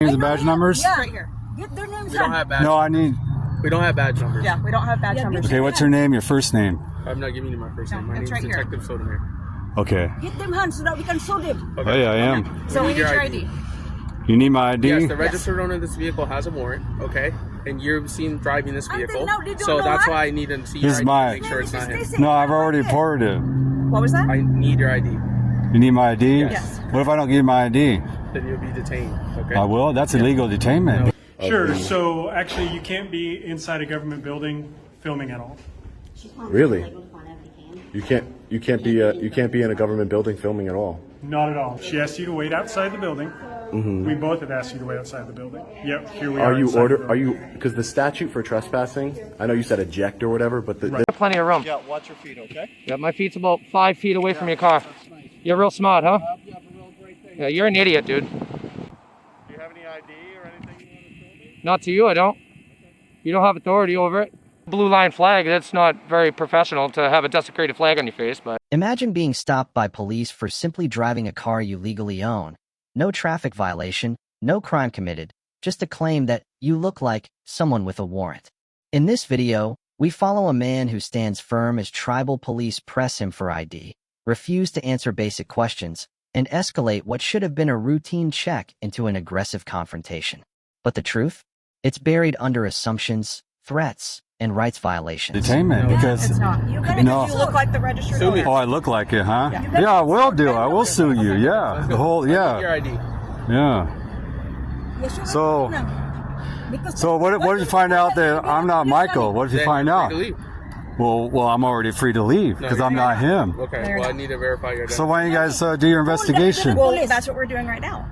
Names and badge numbers? Yeah, right here. Get their names. We don't have badge. No, I need. We don't have badge numbers. Yeah, we don't have badge numbers. Okay, what's your name? Your first name? I'm not giving you my first name. My it's name's right here. Detective Sotomayor. Okay. Get them hands so that we can show them. Okay. Oh yeah, I am. So we need your ID. You need my ID? Yes, the registered owner of this vehicle has a warrant, okay? And you're seen driving this vehicle. now they don't So know that's that? why I need to see This your is ID my- to make sure it's not him. No, I've already reported it. What was that? I need your ID. You need my ID? Yes. What if I don't give you my ID? Then you'll be detained, okay? I will? That's illegal detainment. Sure. So actually, you can't be inside a government building filming at all. Really? You can't be in a government building filming at all. Not at all. She asked you to wait outside the building. Mm-hmm. We both have asked you to wait outside the building. Yep. Here we are. Because the statute for trespassing, I know you said eject or whatever, but Plenty of room. Yeah, watch your feet, okay? Yeah, my feet's about 5 feet away from your car. You're real smart, huh? Yeah, you're an idiot, dude. Do you have any ID or anything you want to show me? Not to you, I don't. You don't have authority over it. Blue line flag, that's not very professional to have a desecrated flag on your face, but... Imagine being stopped by police for simply driving a car you legally own. No traffic violation, no crime committed, just a claim that you look like someone with a warrant. In this video, we follow a man who stands firm as tribal police press him for ID, refuse to answer basic questions, and escalate what should have been a routine check into an aggressive confrontation. But the truth? It's buried under assumptions, threats, and rights violations. Detainment, because... It's not. You look like the registered Sue me. owner. Oh, I look like it, huh? Yeah, I will do. I will sue you, yeah. The whole, Your yeah. ID. Yeah. Yes, you're So- Because So what if you find out that I'm not Michael? What if you Then find you're out? free to leave. Well, I'm already free to leave because I'm not him. Okay, well, I need to verify your identity. So why don't you guys do your investigation? Well, that's what we're doing right now.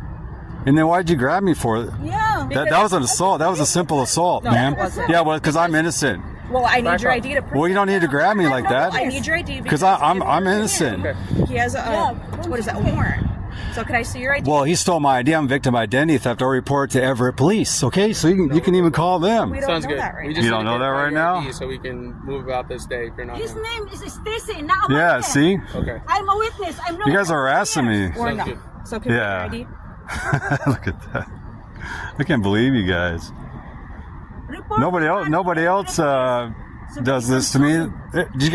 And then why'd you grab me for it? Yeah. That was an assault. That was a simple assault, No, man. it wasn't. Yeah, well, because I'm innocent. Well, I need your ID to prove. Well, you don't need to grab me like that. I need your ID Because I'm innocent. He has a what is that, a warrant? So can I see your ID? Well, he stole my ID. I'm victim identity theft. I'll report to Everett Police. Okay, so you can even call them. We don't Sounds know good. that right We now. just You need don't to know that verify right your now? ID so we can move about this day if you're not His him. name is Stacy. Not a Yeah, witness. see? Okay. I'm a witness. I'm not. You guys are harassing me. Or Sounds no. good. So can Yeah. we get your ID? Look at that. I can't believe you guys. Report Nobody else does this to me.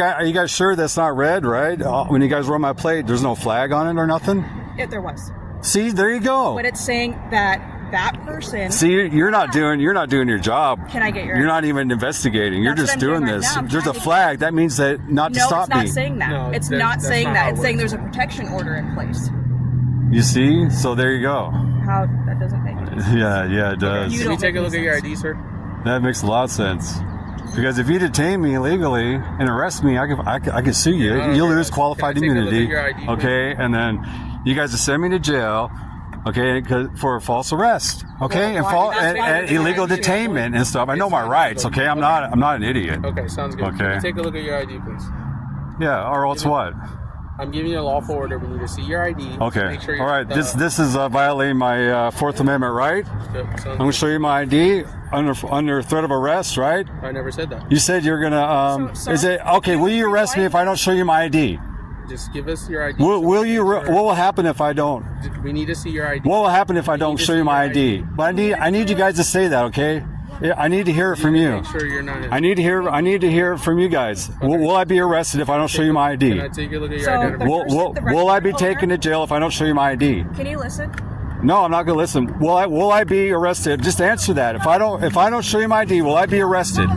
Are you guys sure that's not red, right? When you guys run my plate, there's no flag on it or nothing? If there was. See, there you go. But it's saying that that person. See, you're not doing your job. Can I get your You're ID? not even investigating. You're That's just what I'm doing doing right this. now. I'm There's a trying to- flag. That means that not to No, stop it's not me. saying that. No, it's that's not saying not that. how it It's saying works. there's a protection order in place. You see? So there you go. How that doesn't make any sense. Yeah, it does. You Can we don't take a make look any at your sense. ID, sir? That makes a lot of sense. Because if you detain me illegally and arrest me, I can sue you. Yeah, I don't You'll care. lose qualified Can I take a look immunity. at your ID, Okay, and then you guys will send me to jail. Okay, for false arrest. Okay, and, and illegal detainment and stuff. I know my rights. Okay, I'm not an idiot. Okay, sounds good. Okay. Can you take a look at your ID, please? Yeah, or else what? I'm giving you a lawful order. We need to see your ID. Okay. Make sure All right. This is violating my Fourth Amendment right. I'm going to show you my ID under threat of arrest, right? I never said that. You said you're going to. So, is it okay? Will you arrest me if I don't show you my ID? Just give us your ID. Will you? What will happen if I don't? We need to see your ID. What will happen if I don't need to show see you my your ID? But I need you guys to say that, okay? Yeah, I need to hear it from you. Make sure you're not him. I need to hear it from you guys. Will I be arrested if I don't show you my ID? Can I take a look at your So, identity? Will I be taken to jail if I don't show you my ID? Can you listen? No, I'm not going to listen. Will I be arrested? Just answer that. If I don't show you my ID, will I be arrested?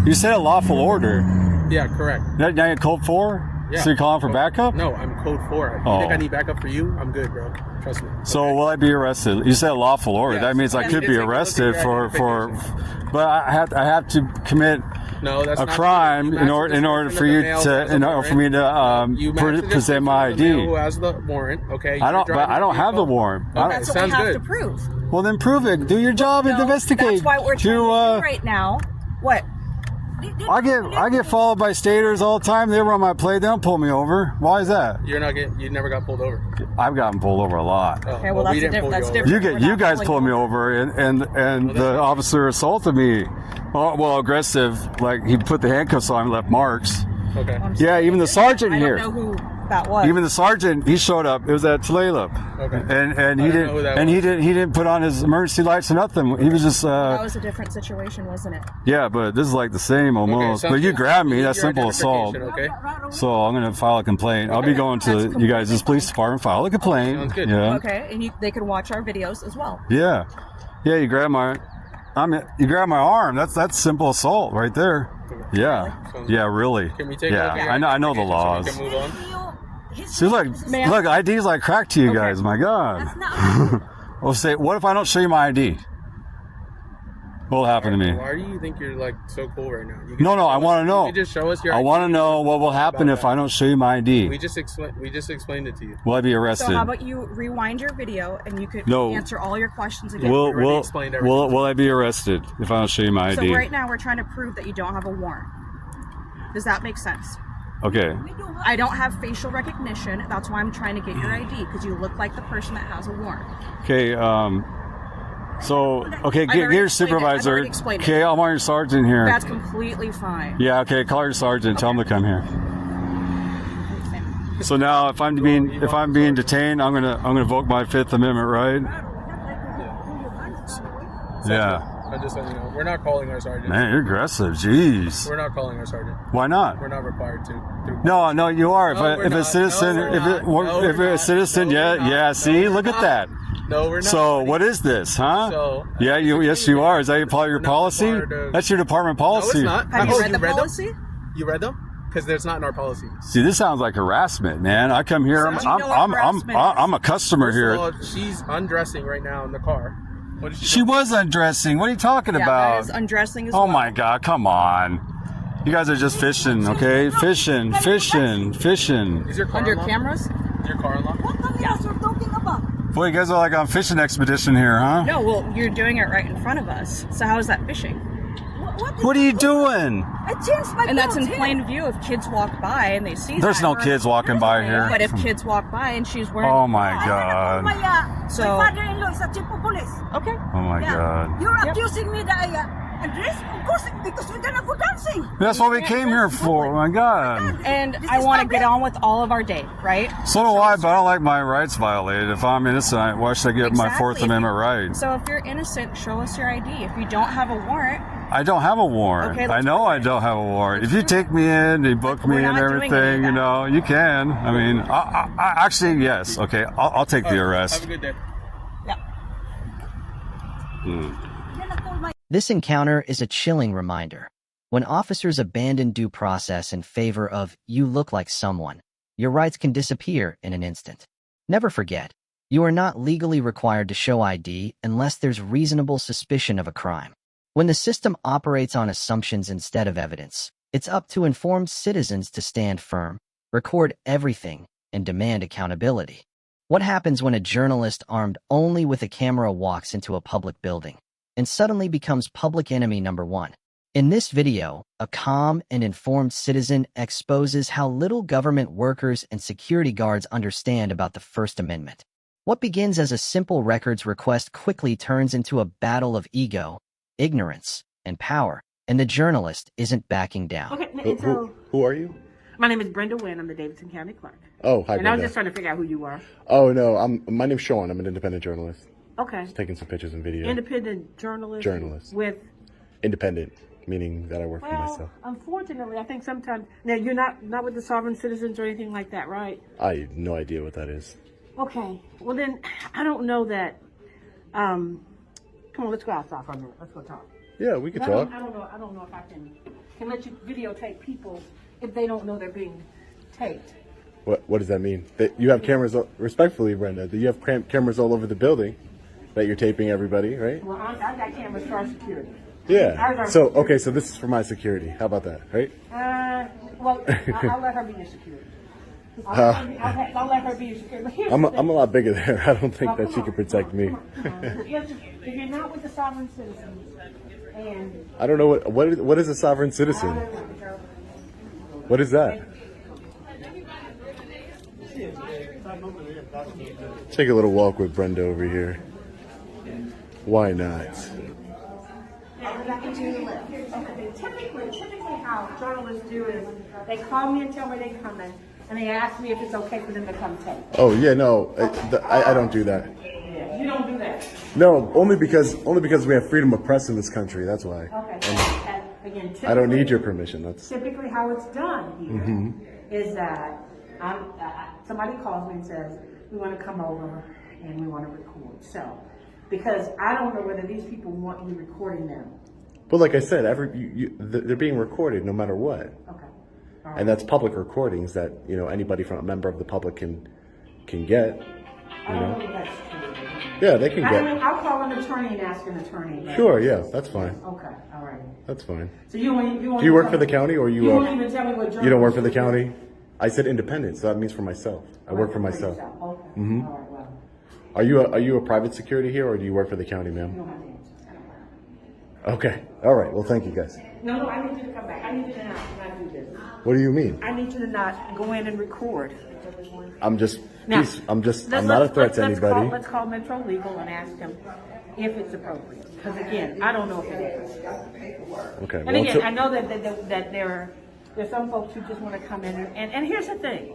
You said a lawful order. Yeah, correct. Now you're code 4? Yeah. So you're calling for backup? No, I'm code 4. You Oh. think I need backup for you? I'm good, bro. Trust me. So will I be arrested? You said lawful order. Yes. That means I And could you be can take a look at arrested your for identification. but I have to commit No, that's a not crime true. in order for you to in order for me to present my ID. Who has the warrant? Okay. I don't. You're But I don't driving have the vehicle. warrant. Okay. That's what sounds we have good. to prove. Well, then prove it. Do your job and No, investigate. That's what we're trying to do right now. What? I get followed by staters all the time. They run my plate. They don't pull me over. Why is that? You never got pulled over. I've gotten pulled over a lot. Oh, Okay, well, we that's didn't pull that's you over. different. You guys pulled me over, and the officer assaulted me. Well, aggressive. Like he put the handcuffs on and left marks. Okay. Yeah, even the sergeant I here. don't know that was. Even the sergeant, he showed up. It was at Tulalip. Okay. And he don't know who that was. he didn't put on his emergency lights or nothing. He was just That was a different situation, wasn't it? yeah, but this is like the same almost. sounds But you good. grabbed me, Your that's simple assault. identification, Okay. So I'm gonna file a complaint. I'll be going to you guys' police department, file a complaint. Sounds good. Yeah. Okay, and they could watch our videos as well. Yeah. Yeah, you grab my you grab my arm. That's simple assault right there. Yeah. Yeah, really. Can we take a look at Yeah. your I know the identification so we laws. can move on? See, look, ID's like crack to you guys. My God. Well, say, what if I don't show you my ID? What'll happen to me? Why do you think you're like so cool right now? You can No, just I show want us- to know. You can just show us your I ID. want to know what will happen if I don't show you my ID. We just explained it to you. Will I be So arrested? how about you rewind your video and you could No. answer all your questions again? Will already explained everything. will I be arrested if I don't show you my So ID? right now we're trying to prove that you don't have a warrant. Does that make sense? Okay. I don't have facial recognition. That's why I'm trying to get your ID, because you look like the person that has a warrant. Okay. So okay, I've get already your explained it. I've supervisor. already explained it. Okay, I'm on your sergeant here. That's completely fine. Yeah. Okay. Call your sergeant. Tell him to come here. So now, if I'm being detained, I'm gonna invoke my Fifth Amendment right. Yeah. I'm just letting you know. We're not calling our sergeant. Man, you're aggressive. Jeez. We're not calling our sergeant. Why not? We're not required to. No, you are. No, we're If a not. citizen, No, we're if not. No, a we're citizen, not. No, yeah, we're not. yeah. No, See, we're look at not. that. No, we're not. So what is this, huh? So, yeah, yes, you are. Is that part of your We're not policy? required to- That's your department policy. No, it's not. Have you Oh, read the policy? them? You read them? Because it's not in our policy. See, this sounds like harassment, man. I come here. So I'm do you know what harassment is? I'm a customer here. Well, she's undressing right now in the car. What is She was undressing. What are you talking Yeah, about? that is undressing as Oh well. my God! Come on. You guys are just fishing, okay? Fishing. Is your car Under unlocked? cameras? Is your car unlocked? Boy, you guys are like on fishing expedition here, huh? No, well, you're doing it right in front of us. So how is that fishing? What are you doing? And that's in plain view if kids walk by and they see There's that. no kids walking by here. But if kids walk by and she's wearing Oh my God. So father-in-law is a chief of police. okay. Oh my God. You're accusing me that I address? Of course, because we're gonna go dancing. That's what we came here for. Oh my God. And This I is want to not get fair. on with all of our day, right? So do I, but I don't like my rights violated. If I'm innocent, why should I get my Fourth Exactly. Amendment right? So if you're innocent, show us your ID. If you don't have a warrant, I don't have a warrant. Okay, I let's know prove I it. don't have a warrant. If you take me in, you book me We're and not doing any of everything, you that. know, you can. I mean, I actually, yes. Okay, I'll take the Have arrest. a good day. This encounter is a chilling reminder. When officers abandon due process in favor of "you look like someone," your rights can disappear in an instant. Never forget, you are not legally required to show ID unless there's reasonable suspicion of a crime. When the system operates on assumptions instead of evidence, it's up to informed citizens to stand firm, record everything, and demand accountability. What happens when a journalist armed only with a camera walks into a public building and suddenly becomes public enemy number one? In this video, a calm and informed citizen exposes how little government workers and security guards understand about the First Amendment. What begins as a simple records request quickly turns into a battle of ego, ignorance, and power, and the journalist isn't backing down. Okay, so Who are you? my name is Brenda Wynn. I'm the Davidson County Clerk. Oh, hi, And I was Brenda. just trying to figure out who you were. Oh no, my name's Sean. I'm an independent journalist. Okay. Taking some pictures and video. Independent journalist. Journalist. With, Independent, meaning that I work for well, myself. unfortunately, I think sometimes, now you're not with the sovereign citizens or anything like that, right? I have no idea what that is. Okay. Well then, I don't know that, come on, let's go outside for a minute. Let's go talk. Yeah, we could I talk. don't know if I can let you videotape people if they don't know they're being taped. What does that mean? That you have cameras, respectfully, Brenda, that you have cameras all over the building that you're taping everybody, right? Well, I got cameras for our security. Yeah. So, okay, so this is for my security. How about that, right? Well, I'll let her be your security. I'll let her be your security. But here's I'm the a thing. lot bigger there. I don't think Well, that come she on, can protect me. come on. If you're not with the sovereign citizens, and I don't know what is a sovereign citizen? What is that? Take a little walk with Brenda over here. Why not? typically how journalists do is they call me and tell me they're coming, and they asked me if it's okay for them to come tape. Oh yeah, no, I don't do that. Yeah, you don't do that. No, only because we have freedom of press in this country. That's why. Okay. And again, I don't need your permission. That's typically how it's done here. Is that somebody calls me and says, we want to come over and we want to record. So, because I don't know whether these people want you recording them. But like I said, they're being recorded no matter what. Okay. And that's public recordings that anybody from a member of the public can get. I don't know if that's true. Yeah, they can I get. mean, I'll call an attorney and ask an attorney. But Sure, yeah, that's fine. Okay, all right. That's fine. So you won't Do you work for the county or you won't even tell me what you don't work for the county? I said independent, so that means for myself. I work for myself. Okay. Mhm. All right, well, Are you a private security here or do you work for the county, you ma'am? don't have to answer. I don't know. Okay. All right. Well, thank you guys. No, I need you to come back. I need you to not do this. What do you mean? I need you to not go in and record. I'm just Now, I'm not a threat to anybody. Let's call Metro Legal and ask them if it's appropriate. Because again, I don't know if it is. Okay. And Well, again, I know that there's some folks who just want to come in and here's the thing.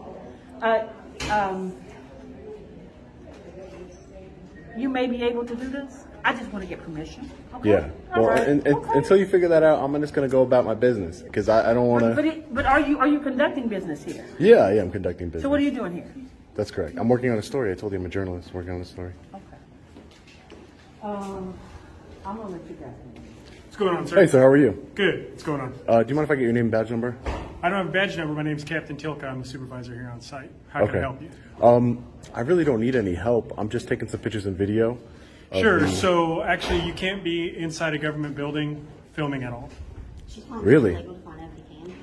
You may be able to do this. I just want to get permission. Okay? yeah. All Well, right. Okay. until you figure that out, I'm just going to go about my business because I don't want to. But are you conducting business here? Yeah, I'm conducting business. So what are you doing here? That's correct. I'm working on a story. I told you I'm a journalist working on a story. Okay. I'm gonna let you guys know. What's going on, sir? Hey, so how are you? Good. What's going on? Do you mind if I get your name and badge number? I don't have a badge number. My name's Captain Tilka. I'm the supervisor here on site. How can I help you? I really don't need any help. I'm just taking some pictures and video. Sure. So actually, you can't be inside a government building filming at all. Really?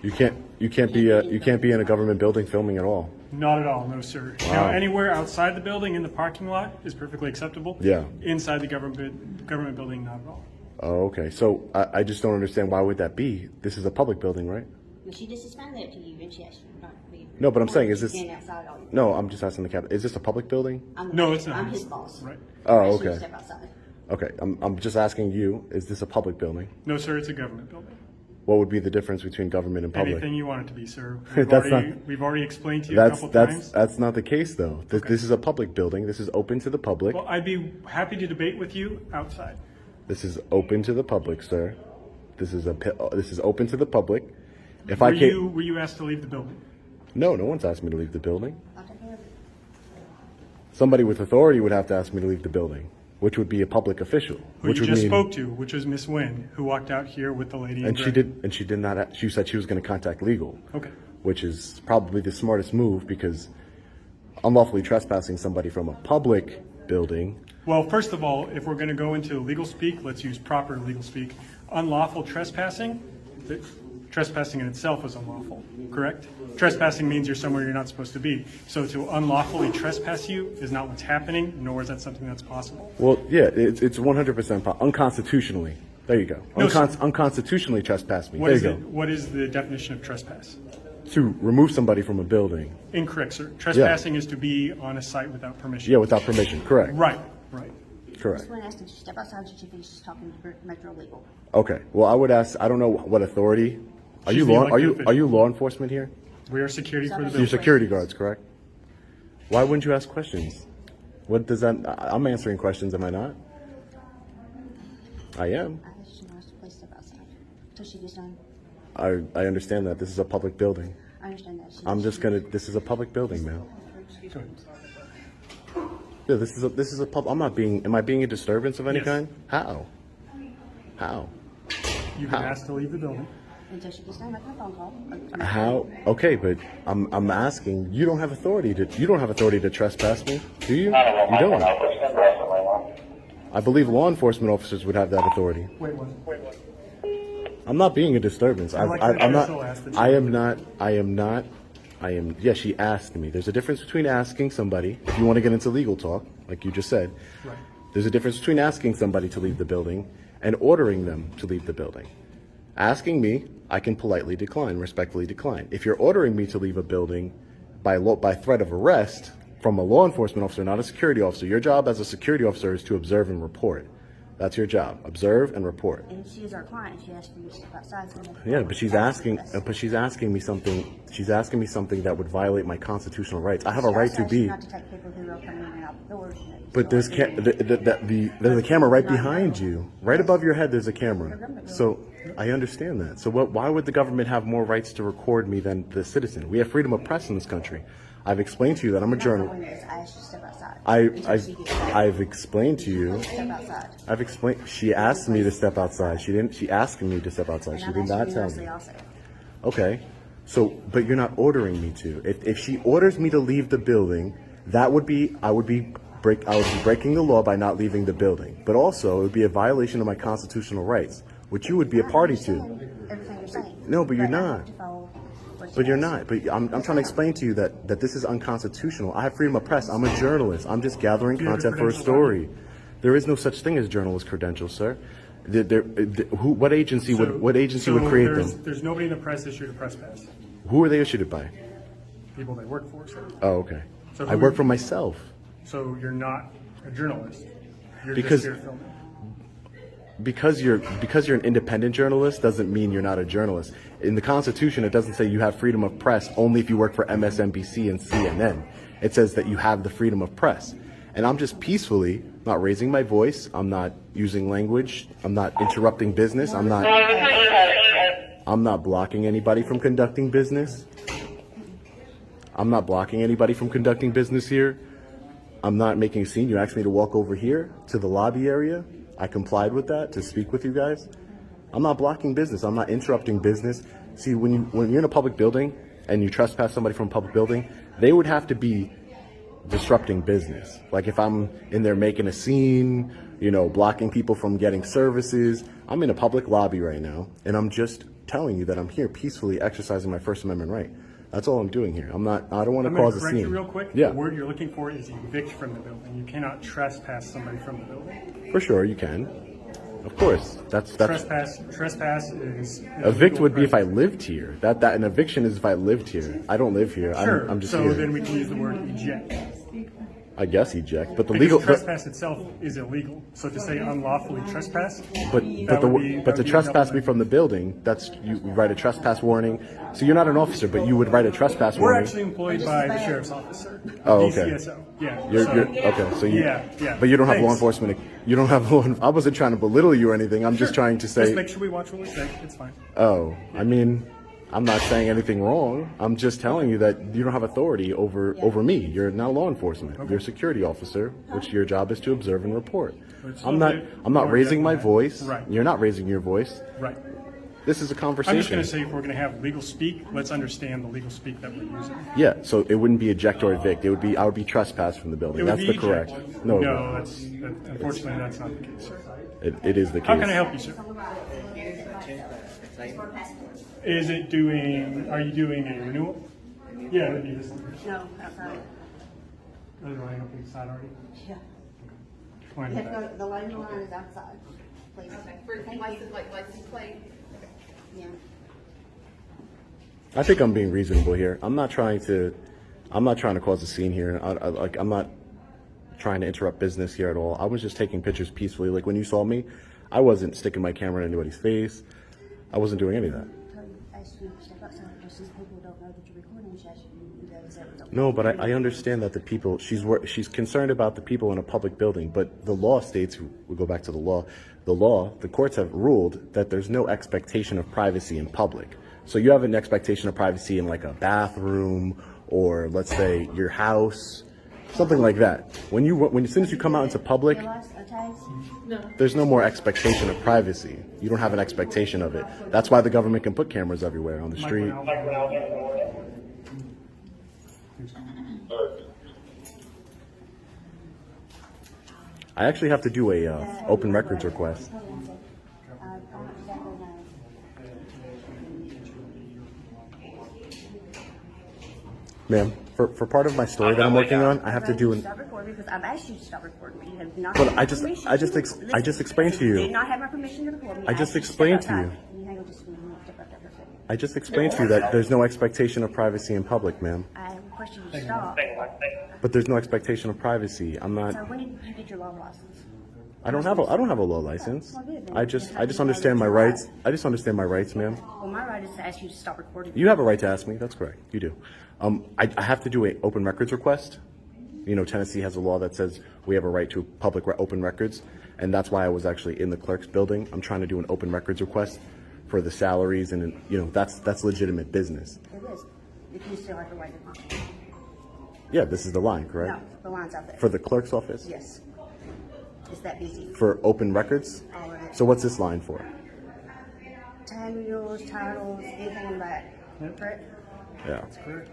You can't be in a government building filming at all. Not at all, no, sir. Now, anywhere outside the building in the parking lot is perfectly acceptable. Yeah. Inside the government building, not at all. Oh, okay. So I just don't understand why would that be? This is a public building, right? She just explained that to you, and she asked you not to be. No, but I'm saying, is this? Outside all the No, I'm just asking the captain. Is this a public building? No, it's not. I'm his boss. Right. Oh, I asked you to okay. step outside. Okay. I'm just asking you. Is this a public building? No, sir, it's a government building. What would be the difference between government and public? Anything you want it to be, sir. That's We've already explained to you a couple times. That's not the case though. This is a public building. This is open to the public. Well, I'd be happy to debate with you outside. This is open to the public, sir. This is open to the public. If Were you asked to leave the building? No one's asked me to leave the building. I'll take care of it. Somebody with authority would have to ask me to leave the building, which would be a public official. Who which you would just mean, spoke to, which was Miss Wynn, who walked out here with the lady in and gray. she did not. She said she was going to contact legal. Okay. Which is probably the smartest move because unlawfully trespassing somebody from a public building. Well, first of all, if we're going to go into legal speak, let's use proper legal speak. Unlawful trespassing, trespassing in itself is unlawful, correct? Trespassing means you're somewhere you're not supposed to be. So to unlawfully trespass you is not what's happening, nor is that something that's possible. Well, yeah, it's 100% unconstitutionally. There you go. No, sir. Unconstitutionally trespass me. There you go. What is the definition of trespass? To remove somebody from a building. Incorrect, sir. Trespassing is to be on a site without permission. Yeah, without permission. Correct. Right. Correct. Just want to ask you to step outside so she finishes talking to Metro Legal. Okay. Well, I would ask. I don't know what authority. Are She's you the law? elected Are official. you law enforcement here? We are security for the You're building. security guards, correct? Why wouldn't you ask questions? What does that? I'm answering questions, am I not? I am. I asked you to please step outside until she gets done. I understand that this is a public building. I understand that. I'm just gonna. This is a public building, man. Go ahead. Yeah, this is a pub. I'm not being. Am I being a disturbance of any Yes. kind? How? You've been asked to leave the building. Until she gets done making a phone call. How? Okay, but I'm asking. You don't have authority to trespass me, do you? You don't. I believe law enforcement officers would have that authority. Wait one. I'm not being a disturbance. I'd like I'm to not. still ask that I you- am not. I am not. I am. Yeah, she asked me. There's a difference between asking somebody, if you want to get into legal talk, like you just said. Right. There's a difference between asking somebody to leave the building and ordering them to leave the building. Asking me, I can politely decline, respectfully decline. If you're ordering me to leave a building by threat of arrest from a law enforcement officer, not a security officer, your job as a security officer is to observe and report. That's your job. Observe and report. And she is our client. She asked for you to step outside. So Yeah, but she's asking me something. She's asking me something that would violate my constitutional rights. I have a right to be. Not to take people who are coming in and out the doors. But there's there's a camera right behind you, right above your head. There's a camera. So I understand that. So why would the government have more rights to record me than the citizen? We have freedom of press in this country. I've explained to you that I'm a journalist. I asked you to step outside. I've explained to you. Step outside. I've explained. She asked me to step outside. She didn't. She asked me to step outside. She did not tell me. Okay. So, but you're not ordering me to. If she orders me to leave the building, I would be breaking the law by not leaving the building. But also, it would be a violation of my constitutional rights, which you would be a party to. Everything you're saying. No, but you're not. But you're not. not. But I'm trying to explain to you that this is unconstitutional. I have freedom of press. I'm a journalist. I'm just gathering content for a story. There is no such thing as journalist credentials, sir. What agency would create them? There's nobody in the press issued a press pass. Who are they issued it by? People they work for, sir. Oh, okay. So I work for myself. So you're not a journalist. You're Because- just here filming. Because you're an independent journalist doesn't mean you're not a journalist. In the Constitution, it doesn't say you have freedom of press only if you work for MSNBC and CNN. It says that you have the freedom of press. And I'm just peacefully not raising my voice. I'm not using language. I'm not interrupting business. I'm not blocking anybody from conducting business. I'm not blocking anybody from conducting business here. I'm not making a scene. You asked me to walk over here to the lobby area. I complied with that to speak with you guys. I'm not blocking business. I'm not interrupting business. See, when you're in a public building and you trespass somebody from a public building, they would have to be disrupting business. Like if I'm in there making a scene, blocking people from getting services. I'm in a public lobby right now, and I'm just telling you that I'm here peacefully exercising my First Amendment right. That's all I'm doing here. I don't want to cause a correct scene. you real quick. Yeah. The word you're looking for is evict from the building. You cannot trespass somebody from the building. For sure, you can. Of course. That's Trespass is evict would be if I lived here. That an eviction is if I lived here. I don't live here. Sure. I'm just so here. then we can use the word eject. I guess eject, but the Because legal trespass itself is illegal. So to say unlawfully trespass, but that to would be trespass a me double from the building, that's you write a trespass warning. So you're not an officer, but you would write a trespass We're warning. actually employed by the sheriff's office, sir. Oh, okay. DCSO. Yeah. You're, so- okay, so you, Yeah. but you don't have law Thanks. enforcement. You don't have law. I wasn't trying to belittle you or anything. I'm just trying to say. Just make sure we watch what we say. It's fine. Oh, I mean, I'm not saying anything wrong. I'm just telling you that you don't have authority over me. You're not law enforcement. You're a security officer, which your job is to observe and report. I'm not raising my voice. Right. You're not raising your voice. Right. This is a I'm conversation. just going to say if we're going to have legal speak, let's understand the legal speak that we're using. Yeah, so it wouldn't be eject or evict. I would be trespassed from the building. It would That's be the correct. eject. No, Unfortunately, that's not the case, sir. it is the case. How can I help you, sir? Are you doing a renewal? Yeah, it would be this one. No, outside. Are you lining up inside already? Yeah. Fine You with have to that. go, the lighting line is outside. Please. Okay. License plate. Yeah. I think I'm being reasonable here. I'm not trying to cause a scene here. I'm not trying to interrupt business here at all. I was just taking pictures peacefully. Like when you saw me, I wasn't sticking my camera in anybody's face. I wasn't doing any of that. I asked you to step outside just since people don't know that you're recording. She asked you to do that. No, but I understand that the people, she's concerned about the people in a public building, but the law states, we go back to the law, the courts have ruled that there's no expectation of privacy in public. So you have an expectation of privacy in like a bathroom or let's say your house, something like that. As soon as you come out into public, there's no more expectation of privacy. You don't have an expectation of it. That's why the government can put cameras everywhere on the street. I actually have to do a open records request. Ma'am, for part of my story that I'm working on, I have to do an. Stop recording because I've asked you to stop recording me. You have not. But had I permission just explained to you. You did not have my permission to record me. I just asked you explained step to you. outside. Can you hang on just a minute? Step out there for a second. I just explained to you that there's no expectation of privacy in public, ma'am. I request you to stop. But there's no expectation of privacy. I'm not. So when did you get your law license? I don't have a law license. I just understand my rights. I just understand my rights, ma'am. Well, my right is to ask you to stop recording. You have a right to ask me. That's correct. You do. I have to do an open records request. You know, Tennessee has a law that says we have a right to open records, and that's why I was actually in the clerk's building. I'm trying to do an open records request for the salaries, and you know, that's legitimate business. It is. If you still have the right to talk. Yeah, this is the line, correct? No, the line's out there. For the clerk's office? Yes. It's that busy. For open records? All of it. So what's this line for? Manuals, titles, anything in the back. Correct? Yeah. That's correct.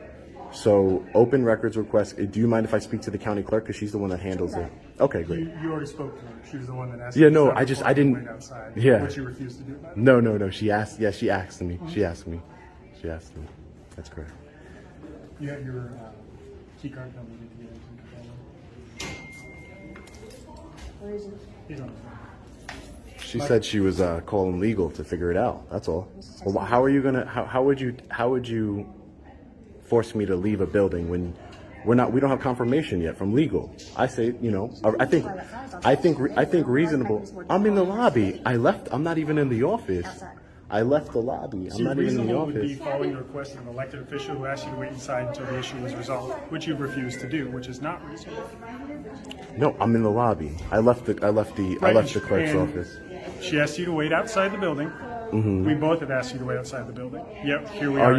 So open records request. Do you mind if I speak to the county clerk, because she's the one that handles it? Okay, great. You already spoke to her. She was the one that asked. Yeah, you to no, stop I recording didn't. and wait outside. Yeah. But you refused to do that. No. She asked. Yeah, she asked me. She asked me. She asked me. That's correct. You have your key card number to get into. Where is it? He's on his phone. She said she was calling legal to figure it out. That's all. Well, how are you gonna? How would you force me to leave a building when we don't have confirmation yet from legal? I say, you know, I think reasonable. I'm in the lobby. I left. I'm not even in the office. I left the lobby. I'm not even in the Reasonable would be office. following the request of an elected official who asked you to wait inside until the issue was resolved, which you've refused to do, which is not reasonable. No, I'm in the lobby. I left the clerk's And office. She asked you to wait outside the building. We both have asked you to wait outside the building. Yep, here we are.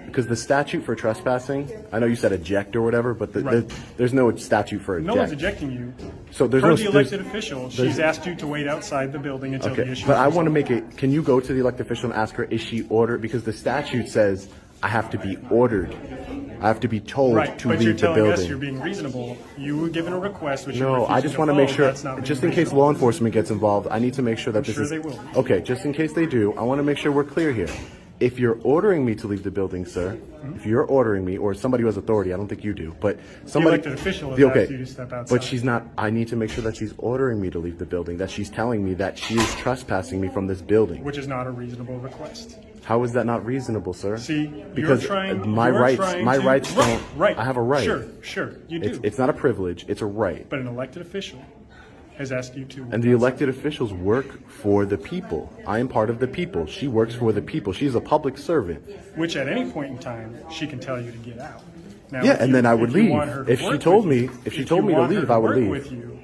Because the statute for trespassing, I know you said eject or whatever, but Right. there's no statute for eject. No one's ejecting you. So there's Per no the elected official, she's asked you to wait outside the building until the Okay, issue but is I want to resolved. make it, can you go to the elected official and ask her, is she ordered? Because the statute says I have to be ordered. I have to be told Right, to but you're leave the telling us you're building. being reasonable. You were given a request, which No, you're I just want to make sure, just in case law enforcement gets involved, I need to make sure that this sure is. they will. Okay, just in case they do, I want to make sure we're clear here. If you're ordering me to leave the building, sir, if you're ordering me, or somebody who has authority, I don't think you do, but somebody. elected official has Okay, asked you to step outside. But she's not, I need to make sure that she's ordering me to leave the building, that she's telling me that she is trespassing me from this building. Which is not a reasonable request. How is that not reasonable, sir? See, because you're trying. my you're rights, trying my to- rights right, don't. Right. I have a right. Sure, you do. It's not a privilege. It's a right. But an elected official has asked you to. And the elected officials work for the people. I am part of the people. She works for the people. She's a public servant. Which at any point in time, she can tell you to get out. Now, Yeah, if and you- then I would if you leave. want her to If she work told with me- you- if she you told me to want her leave, I would work leave. with you,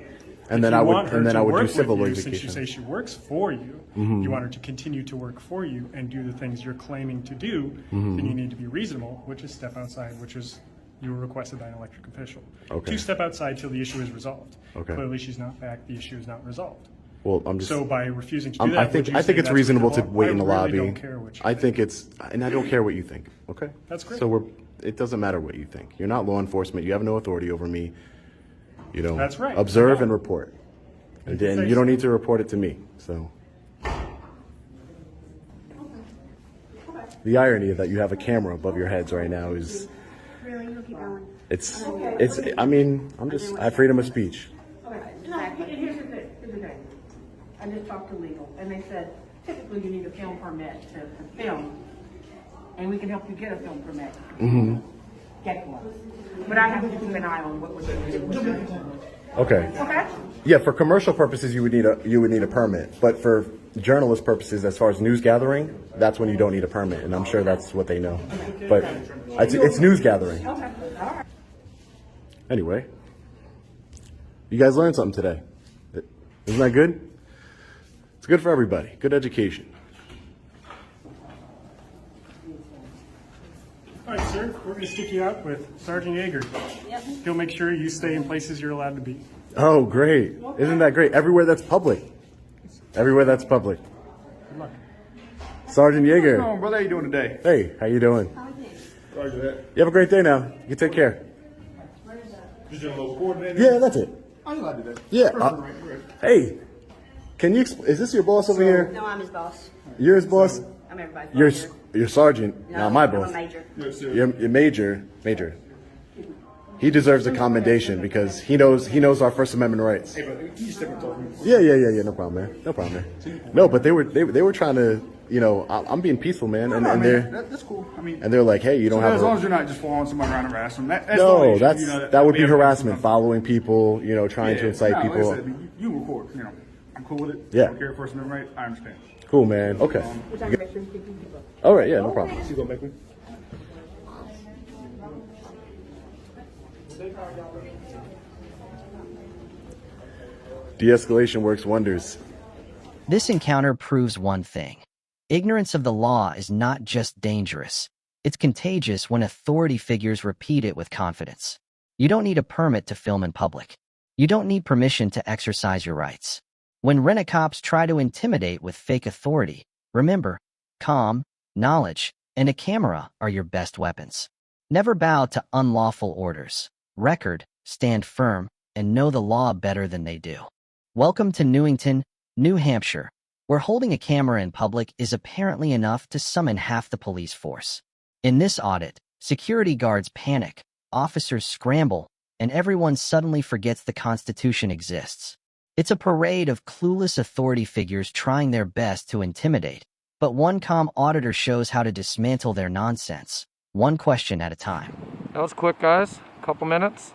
And if then you I would- want her and then to I would do work civil with you, Since you litigation. say she works for you, you want her to continue to work for you and do the things you're claiming to do, then you need to be reasonable, which is step outside, which is you were requested by an elected official. Okay. To step outside till the issue is resolved. Okay. Clearly, she's not back. The issue is not resolved. Well, I'm just. So by refusing to do that, I would think you I say think it's that's reasonable to reasonable? wait in the I lobby. really don't care what you I think. think it's, and I don't care what you think. Okay. That's great. So it doesn't matter what you think. You're not law enforcement. You have no authority over me. You know. That's right. Observe I know. and report. And You then say you don't so. need to report it to me. So. The irony that you have a camera above your heads right now is. Really? You'll keep going? It's. I mean, I have freedom of speech. Okay. No, and here's the thing. I just talked to legal, and they said typically you need a film permit to film, and we can help you get a film permit. Get one. But I have to keep an eye on what we're doing. Okay. Okay? Yeah, for commercial purposes, you would need a permit, but for journalist purposes, as far as news gathering, that's when you don't need a permit, and I'm sure that's what they know. But it's news gathering. Okay. All right. Anyway, you guys learned something today. Isn't that good? It's good for everybody. Good education. All right, sir, we're going to stick you out with Sergeant Yeager. He'll make sure you stay in places you're allowed to be. Oh, great. Isn't that great? Everywhere that's public. Everywhere that's public. Good luck. Sergeant Yeager. Come on, brother. How you doing today? Hey, how you doing? Roger that. You have a great day now. You take care. Just doing a little coordinating. Yeah, that's it. Oh, you like to do that. Yeah. Right. Hey, can you? Is this your boss over here? No, I'm his boss. You're his boss. I'm everybody's You're boss. you're sergeant, No, not my I'm boss. a major. Yes, sir. You're major. He deserves a commendation because he knows our First Amendment rights. Hey, brother, you step and talk to me. Yeah. No problem, man. No problem, man. No, but they were trying to, you know, I'm being peaceful, man, and That's cool. I mean, they're like, hey, you don't have as long a, as you're not just following somebody around and harassing them. That's the no, only issue, that's you know, that would be we have to do harassment, something. following people, you know, trying to incite No, like I people. said, you record. You know, I'm cool with it. Yeah. I don't care if First Amendment right. I understand. Cool, man. Okay. All right. Yeah. No problem. You gonna make me? De-escalation works wonders. This encounter proves one thing. Ignorance of the law is not just dangerous. It's contagious when authority figures repeat it with confidence. You don't need a permit to film in public. You don't need permission to exercise your rights. When rent-a-cops try to intimidate with fake authority, remember, calm, knowledge, and a camera are your best weapons. Never bow to unlawful orders. Record, stand firm, and know the law better than they do. Welcome to Newington, New Hampshire, where holding a camera in public is apparently enough to summon half the police force. In this audit, security guards panic, officers scramble, and everyone suddenly forgets the Constitution exists. It's a parade of clueless authority figures trying their best to intimidate, but one calm auditor shows how to dismantle their nonsense, one question at a time. That was quick, guys. Couple minutes.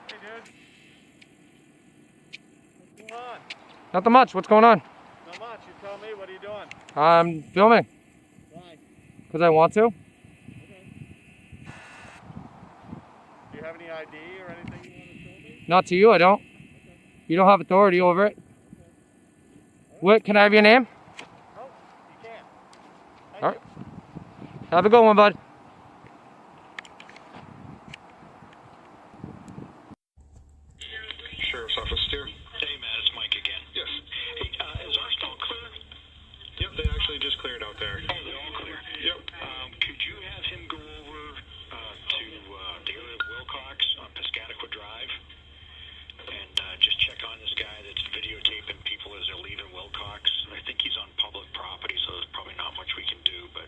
Hey, dude. What's going on? Nothing much. What's going on? Not much. You tell me. What are you doing? I'm filming. Why? Because I want to. Okay. Do you have any ID or anything you want to show me? Not to you, I don't. You don't have authority over it. What? Can I have your name? No, you can't. All right. Have a good one, bud. Sheriff's office here. Hey, Matt, it's Mike again. Yes. Hey, is Arsenal clear? Yep, they actually just cleared out there. Oh, they're all clear? Yep. Could you have him go over to Daily Wilcox on Piscataqua Drive and just check on this guy that's videotaping people as they're leaving Wilcox? I think he's on public property, so there's probably not much we can do, but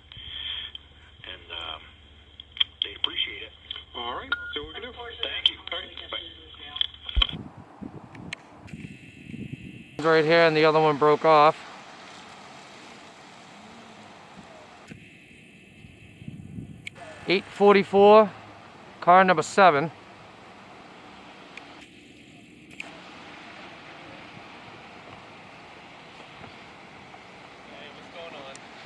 they appreciate it. All right, I'll see what we can do. Thank you. All right, bye. Right here, and the other one broke off. $844, car number 7.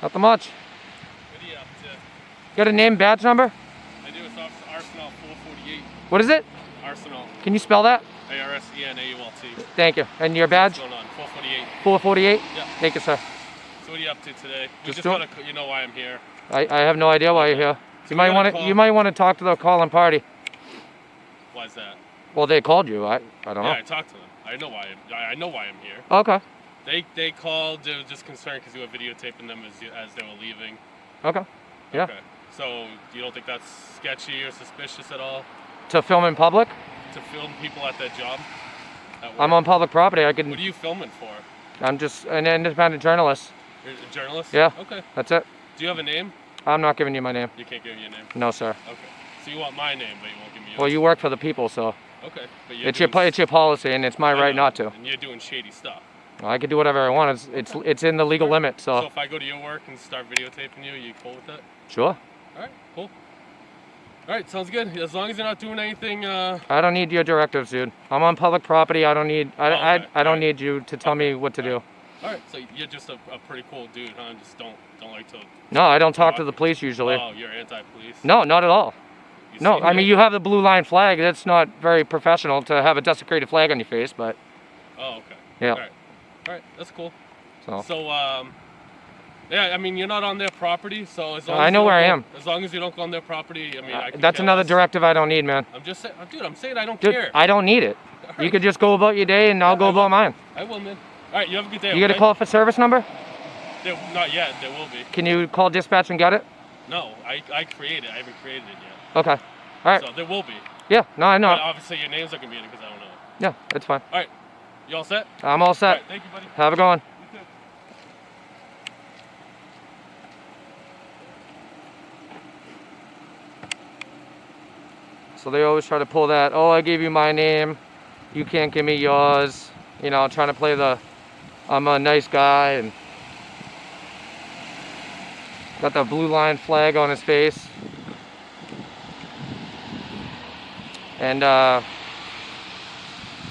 Nothing much. What are you up to? Got a name, badge number? I do. It's Arsenal 448. What is it? Arsenal. Can you spell that? ARSENAULT. Thank you. And your badge? What's going on? 448. 448? Yeah. Thank you, sir. So what are you up to today? We Just just want to, you know why I'm here. I have no idea why you're here. So You might want to talk to the calling party. Why is that? Well, they called you. I don't know. Yeah, I talked to them. I know why I'm here. Okay. They called. They were just concerned because you were videotaping them as they were leaving. Okay. Yeah. Okay. So you don't think that's sketchy or suspicious at all? To film in public? To film people at their job? I'm on public property. I can. What are you filming for? I'm just an independent journalist. You're a journalist? Yeah. Okay. That's it. Do you have a name? I'm not giving you my name. You can't give me your name? No, sir. Okay. So you want my name, but you won't give me yours? Well, you work for the people, so. Okay. But It's your policy, and it's my right not to. And you're doing shady stuff. I can do whatever I want. It's in the legal limit, so. So if I go to your work and start videotaping you, you cool with that? Sure. All right. Cool. All right. Sounds good. As long as you're not doing anything. I don't need your directives, dude. I'm on public property. I don't need. I don't need you to tell me what to do. All right. So you're just a pretty cool dude, huh? Just don't like to. No, I don't talk to the police usually. Oh, you're anti-police? No, not at all. No, I mean, you have the blue line flag. That's not very professional to have a desecrated flag on your face, but. Oh, okay. Yeah. All right, that's cool. So yeah, I mean, you're not on their property, so as long I as know you where I don't am. go- As long as you don't go on their property, I mean, I can that's care another less. directive I don't need, man. I'm just saying, dude, I'm saying I don't Dude, care. I don't need it. You could just go about your day, and I'll go about mine. I will, man. All right, you have a good day. You got a okay? call for service number? Not yet. There will be. Can you call dispatch and get it? No, I created it. I haven't created it yet. Okay. All right. So there will be. Yeah. No, I know. But obviously, your name's not gonna be in it because I don't know. Yeah, it's fine. All right. You all set? I'm all set. All right, thank you, buddy. Have a good one. You too. So they always try to pull that, oh, I gave you my name, you can't give me yours. You know, trying to play the, I'm a nice guy, and got the blue line flag on his face. and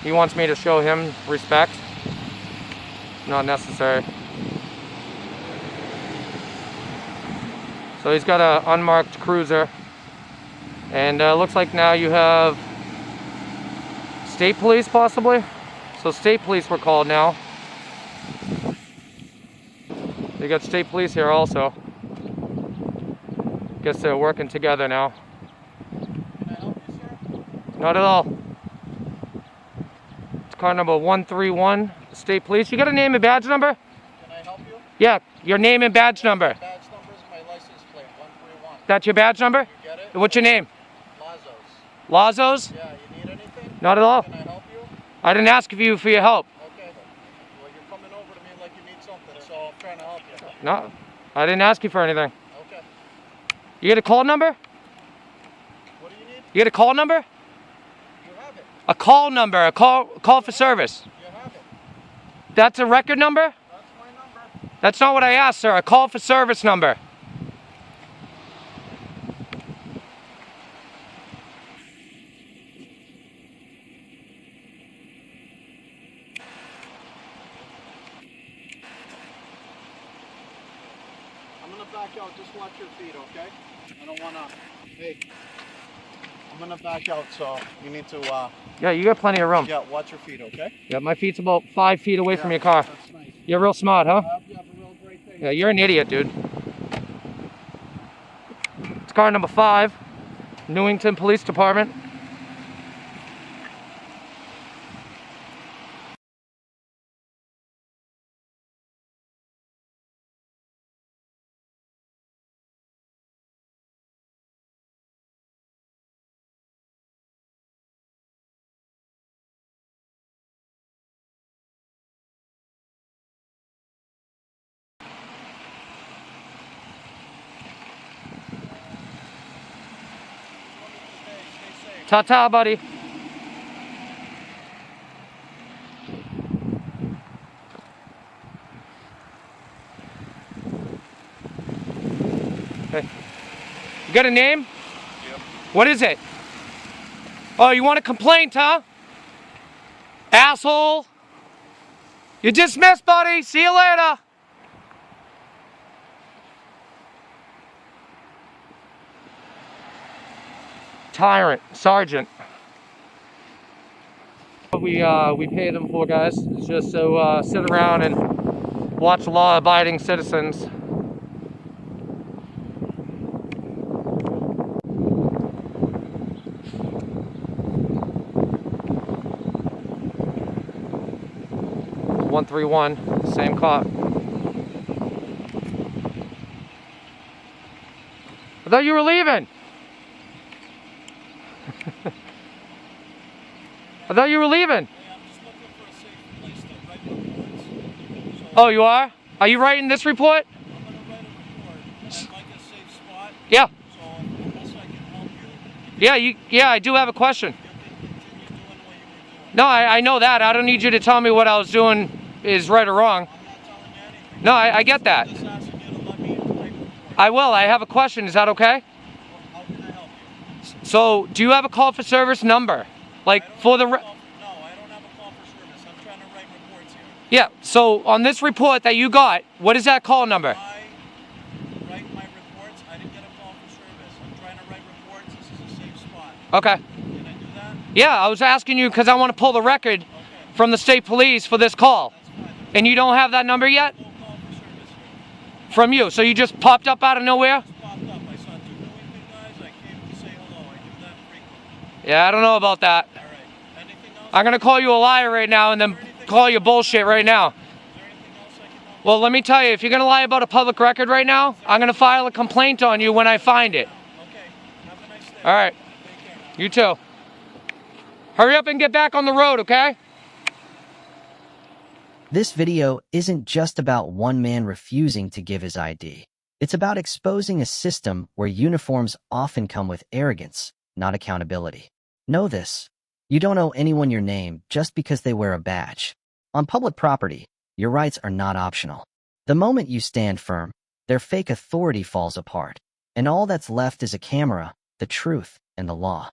he wants me to show him respect. Not necessary. So he's got an unmarked cruiser, and looks like now you have state police possibly. So state police were called now. They got state police here also. Guess they're working together now. Can I help you, sir? Not at all. It's car number 131, state police. You got a name and badge number? Can I help you? Yeah, your name and badge number. Badge number is my license plate, 131. That's your badge number? You get it? What's your name? Lazos. Lazos? Yeah, you need anything? Not at all. Can I help you? I didn't ask you for your help. Okay. Well, you're coming over to me like you need something, so I'm trying to help you. No, I didn't ask you for anything. Okay. You get a call number? What do you need? You get a call number? You have it. A call number, a call for service. You have it. That's a record number? That's my number. That's not what I asked, sir. A call for service number. I'm gonna back out. Just watch your feet, okay? I don't wanna. Hey. I'm gonna back out, so you need to. Yeah, you got plenty of room. Yeah, watch your feet, okay? Yeah, my feet's about 5 feet away from your car. That's nice. You're real smart, huh? You have a real great day. Yeah, you're an idiot, dude. It's car number 5, Newington Police Department. Ta-ta, buddy. Okay. You got a name? Yep. What is it? Oh, you want a complaint, huh? Asshole. You're dismissed, buddy. See you later. Tyrant, Sergeant. What we pay them for, guys, is just to sit around and watch law-abiding citizens. It's 131, same cop. I thought you were leaving. I thought you were leaving. Oh, you are? Are you writing this report? I'm gonna write a report, and I'd like a safe spot. Yeah. So unless I can help you. Yeah, I do have a question. You can continue doing what you were doing. No, I know that. I don't need you to tell me what I was doing is right or wrong. I'm not telling you anything. No, I get that. I'm just asking you to let me write a report. I will. I have a question. Is that okay? How can I help you? So, do you have a call for service number? Like, for the... No, I don't have a call for service. I'm trying to write reports here. Yeah, so on this report that you got, what is that call number? I write my reports. I didn't get a call for service. I'm trying to write reports. This is a safe spot. Okay. Can I do that? Yeah, I was asking you because I want to pull the record from the state police for this call. That's fine. And you don't have that number yet? No call for service here. From you. So you just popped up out of nowhere? Just popped up. I saw 2 Newington guys. I came to say hello. I do that frequently. Yeah, I don't know about that. All right. Anything else? I'm going to call you a liar right now and then call you bullshit right now. Is there anything else I can help? Well, let me tell you, if you're going to lie about a public record right now, I'm going to file a complaint on you when I find it. Okay. Have a nice day. All right. Take care. You too. Hurry up and get back on the road, okay? This video isn't just about one man refusing to give his ID. It's about exposing a system where uniforms often come with arrogance, not accountability. Know this. You don't owe anyone your name just because they wear a badge. On public property, your rights are not optional. The moment you stand firm, their fake authority falls apart, and all that's left is a camera, the truth, and the law.